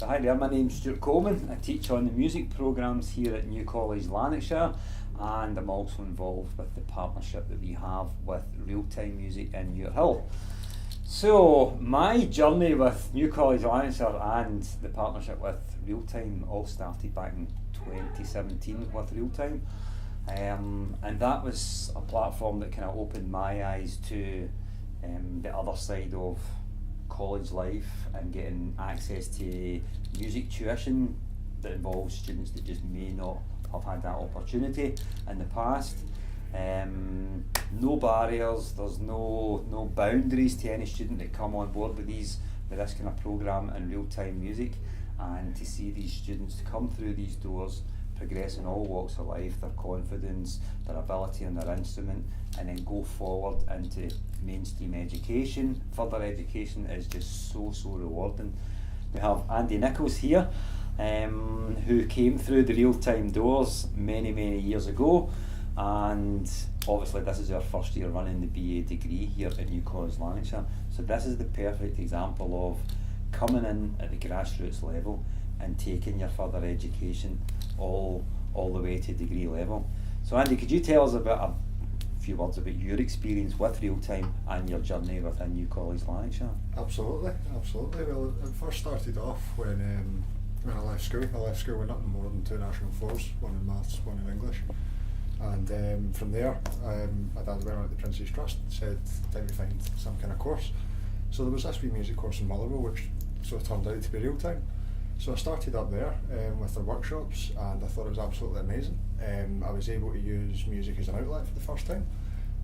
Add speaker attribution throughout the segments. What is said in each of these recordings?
Speaker 1: Hi there, my name's Stuart Coleman. I teach on the music programmes here at New College, Lanarkshire, and I'm also involved with the partnership that we have with Real Time Music in Ure Hill. So my journey with New College, Lanarkshire and the partnership with Real Time all started back in 2017 with Real Time, and that was a platform that kind of opened my eyes to the other side of college life and getting access to music tuition that involves students that just may not have had that opportunity in the past. No barriers, there's no boundaries to any student that come on board with this kind of programme in Real Time Music, and to see these students come through these doors, progress in all walks of life, their confidence, their ability on their instrument, and then go forward into mainstream education. Further education is just so rewarding. We have Andy Nichols here, who came through the Real Time doors many years ago, and obviously this is our first year running the BA degree here at New College, Lanarkshire. So this is the perfect example of coming in at the grassroots level and taking your further education all the way to degree level. So Andy, could you tell us about a few words about your experience with Real Time and your journey within New College, Lanarkshire?
Speaker 2: Absolutely. Well, it first started off when I left school. I left school with nothing more than 2 national fours, one in maths, one in English. And from there, my dad went out to the Prince's Trust and said, time to find some kind of course. So there was this wee music course in Motherwell, which sort of turned out to be Real Time. So I started up there with their workshops, and I thought it was absolutely amazing. I was able to use music as an outlet for the first time,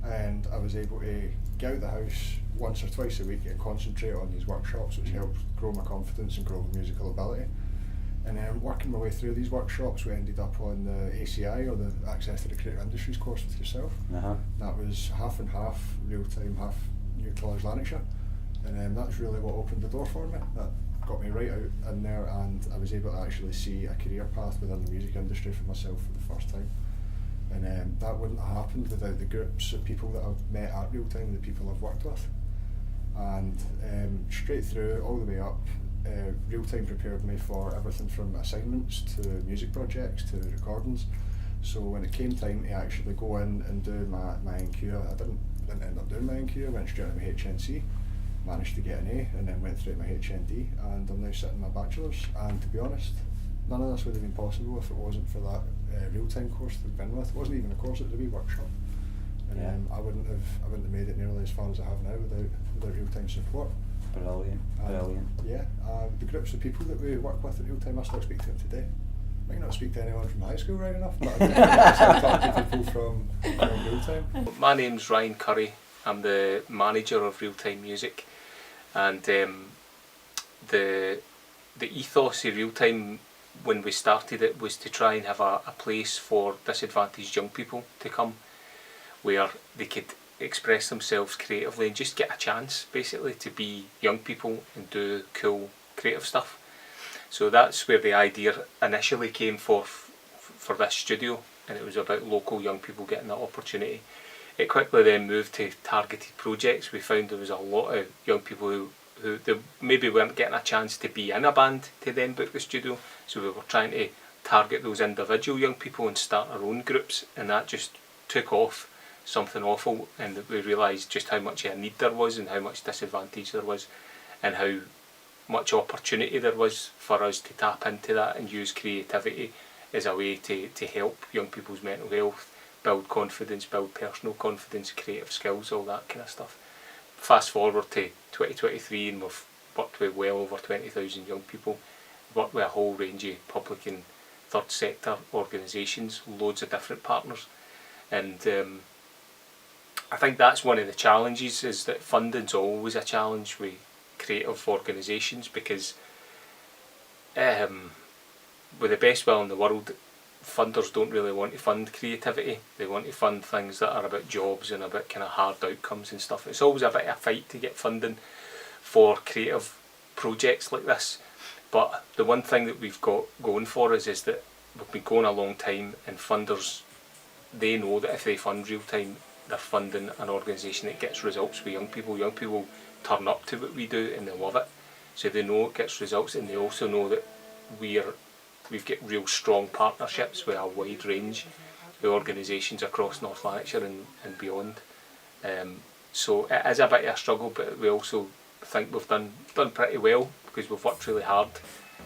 Speaker 2: and I was able to get out the house once or twice a week and concentrate on these workshops, which helped grow my confidence and grow my musical ability. And then working my way through these workshops, we ended up on the ACI, or the Access to the Creative Industries course with yourself. That was half and half Real Time, half New College, Lanarkshire, and that's really what opened the door for me. That got me right out in there, and I was able to actually see a career path within the music industry for myself for the first time. And that wouldn't have happened without the groups of people that I've met at Real Time, the people I've worked with. And straight through, all the way up, Real Time prepared me for everything from assignments to music projects to recordings. So when it came time to actually go in and do my NQ, I didn't end up doing my NQ, I went straight to my HNC. Managed to get an A, and then went through my HND, and I'm now sitting my bachelor's. And to be honest, none of this would have been possible if it wasn't for that Real Time course to begin with. It wasn't even a course, it was a wee workshop, and I wouldn't have made it nearly as far as I have now without Real Time support.
Speaker 1: Brilliant.
Speaker 2: Yeah, the groups of people that we work with at Real Time, I still speak to them today. Might not speak to anyone from high school right enough, but I still talk to people from Real Time.
Speaker 3: My name's Ryan Curry. I'm the manager of Real Time Music. And the ethos of Real Time when we started it was to try and have a place for disadvantaged young people to come, where they could express themselves creatively and just get a chance basically to be young people and do cool creative stuff. So that's where the idea initially came for this studio, and it was about local young people getting that opportunity. It quickly then moved to targeted projects. We found there was a lot of young people who they maybe weren't getting a chance to be in a band to then book the studio, so we were trying to target those individual young people and start our own groups, and that just took off something awful, and we realised just how much a need there was and how much disadvantage there was and how much opportunity there was for us to tap into that and use creativity as a way to help young people's mental health, build confidence, build personal confidence, creative skills, all that kind of stuff. Fast forward to 2023, and we've worked with well over 20,000 young people, worked with a whole range of public and third sector organisations, loads of different partners, and I think that's one of the challenges, is that funding's always a challenge with creative organisations, because with the best will in the world, funders don't really want to fund creativity. They want to fund things that are about jobs and about kind of hard outcomes and stuff. It's always a bit of a fight to get funding for creative projects like this. But the one thing that we've got going for us is that we've been going a long time, and funders, they know that if they fund Real Time, they're funding an organisation that gets results with young people. Young people turn up to what we do and they love it. so they know it gets results, and they also know that we've got real strong partnerships with a wide range of organisations across North Lanarkshire and beyond. So it is a bit of a struggle, but we also think we've done pretty well, because we've worked really hard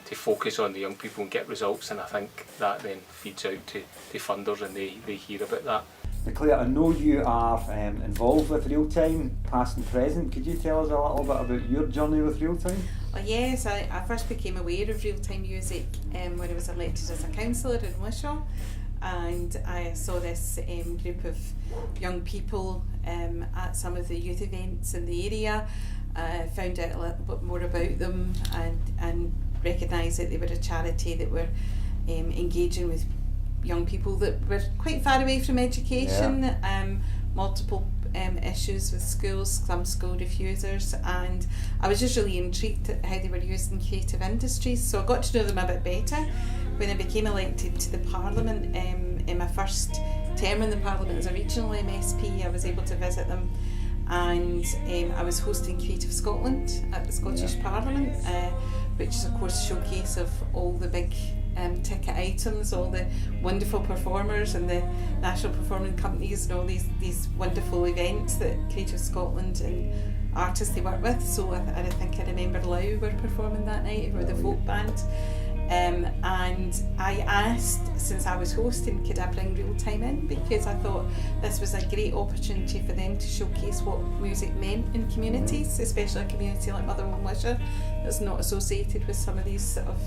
Speaker 3: to focus on the young people and get results, and I think that then feeds out to funders, and they hear about that.
Speaker 1: Now, Claire, I know you are involved with Real Time, past and present. Could you tell us a little bit about your journey with Real Time?
Speaker 4: Well, yes, I first became aware of Real Time Music when I was elected as a councillor in Wishaw, and I saw this group of young people at some of the youth events in the area. Found out a little bit more about them, and recognised that they were a charity that were engaging with young people that were quite far away from education, multiple issues with schools, some school refusers, and I was just really intrigued at how they were using creative industries, so I got to know them a bit better. When I became elected to the Parliament, in my first term in the Parliament as a regional MSP, I was able to visit them, and I was hosting Creative Scotland at the Scottish Parliament, which is of course a showcase of all the big ticket items, all the wonderful performers and the national performing companies and all these wonderful events that Creative Scotland and artists they work with. So I think I remember Lau were performing that night, or the folk band. And I asked, since I was hosting, could I bring Real Time in, because I thought this was a great opportunity for them to showcase what music meant in communities, especially a community like Motherwell and Wishaw that's not associated with some of these sort of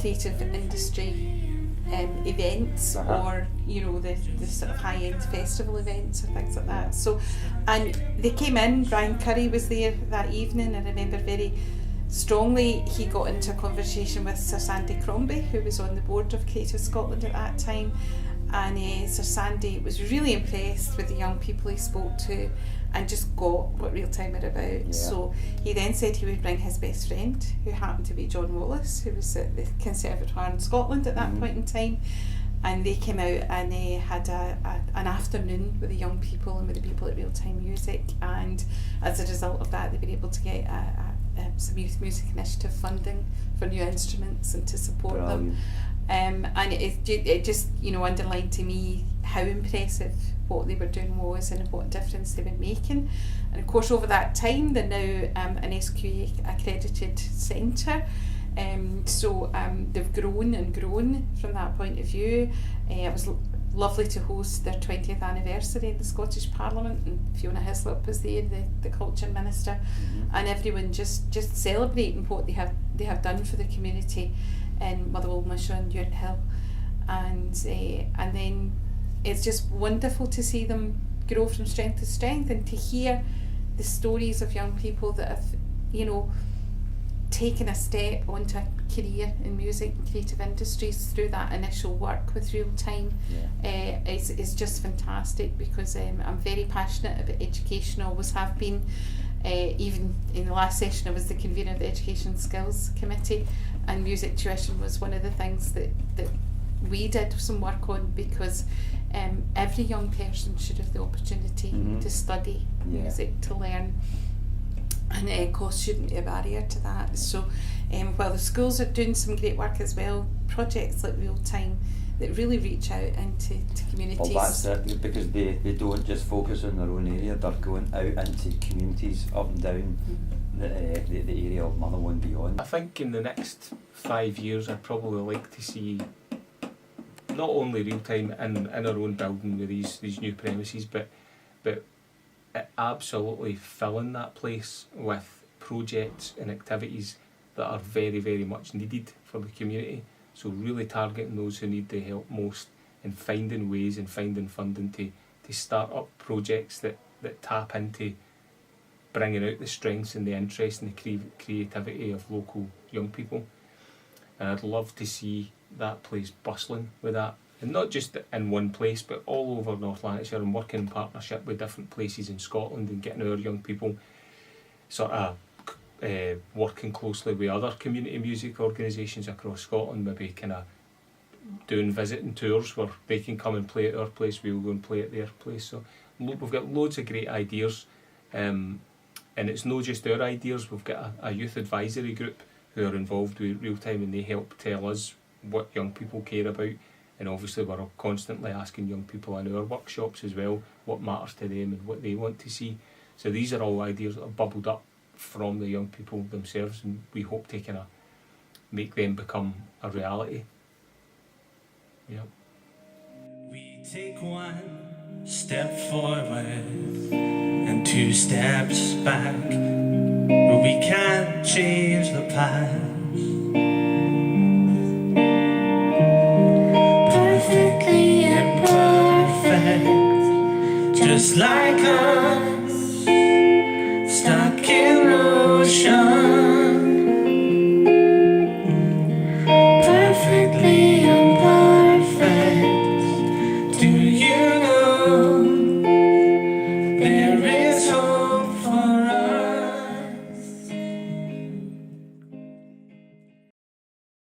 Speaker 4: creative industry events, or the sort of high-end festival events or things like that. So, and they came in. Brian Curry was there that evening, and I remember very strongly he got into a conversation with Sir Sandy Crombie, who was on the board of Creative Scotland at that time, and Sir Sandy was really impressed with the young people he spoke to and just got what Real Time are about. So he then said he would bring his best friend, who happened to be John Wallace, who was at the Conservatoire in Scotland at that point in time, and they came out and they had an afternoon with the young people and with the people at Real Time Music, and as a result of that they were able to get some Youth Music Initiative funding for new instruments and to support them. And it just underlined to me how impressive what they were doing was and what difference they were making. And of course over that time they're now an SQA accredited centre, so they've grown and grown from that point of view. It was lovely to host their 20th anniversary in the Scottish Parliament, and Fiona Hislop was there, the Culture Minister, and everyone just celebrating what they have done for the community in Motherwell, Wishaw and Urt Hill, and then it's just wonderful to see them grow from strength to strength, and to hear the stories of young people that have taken a step onto a career in music and creative industries through that initial work with Real Time. Is just fantastic, because I'm very passionate about education, always have been. Even in the last session I was the convener of the Education Skills Committee, and music tuition was one of the things that we did some work on, because every young person should have the opportunity to study music, to learn, and cost shouldn't be a barrier to that. So while the schools are doing some great work as well, projects like Real Time that really reach out into communities.
Speaker 1: Well, that's it, because they don't just focus on their own area, they're going out into communities up and down the area of Motherwell and beyond. I
Speaker 3: think in the next 5 years I'd probably like to see not only Real Time in our own building with these new premises, but absolutely filling that place with projects and activities that are very, very much needed for the community. So really targeting those who need the help most, and finding ways and finding funding to start up projects that tap into bringing out the strengths and the interest and the creativity of local young people. And I'd love to see that place bustling with that, and not just in one place but all over North Lanarkshire, and working in partnership with different places in Scotland and getting our young people sort of working closely with other community music organisations across Scotland, maybe kind of doing visiting tours where they can come and play at our place, we'll go and play at their place. So we've got loads of great ideas, and And it's not just our ideas. We've got a youth advisory group who are involved with Real Time, and they help tell us what young people care about. And obviously we're constantly asking young people in our workshops as well what matters to them and what they want to see. So these are all ideas that have bubbled up from the young people themselves, and we hope to kind of make them become a reality. Yeah.
Speaker 5: We take one step forward and 2 steps back, but we can't change the past. Perfectly imperfect, just like us, stuck in ocean.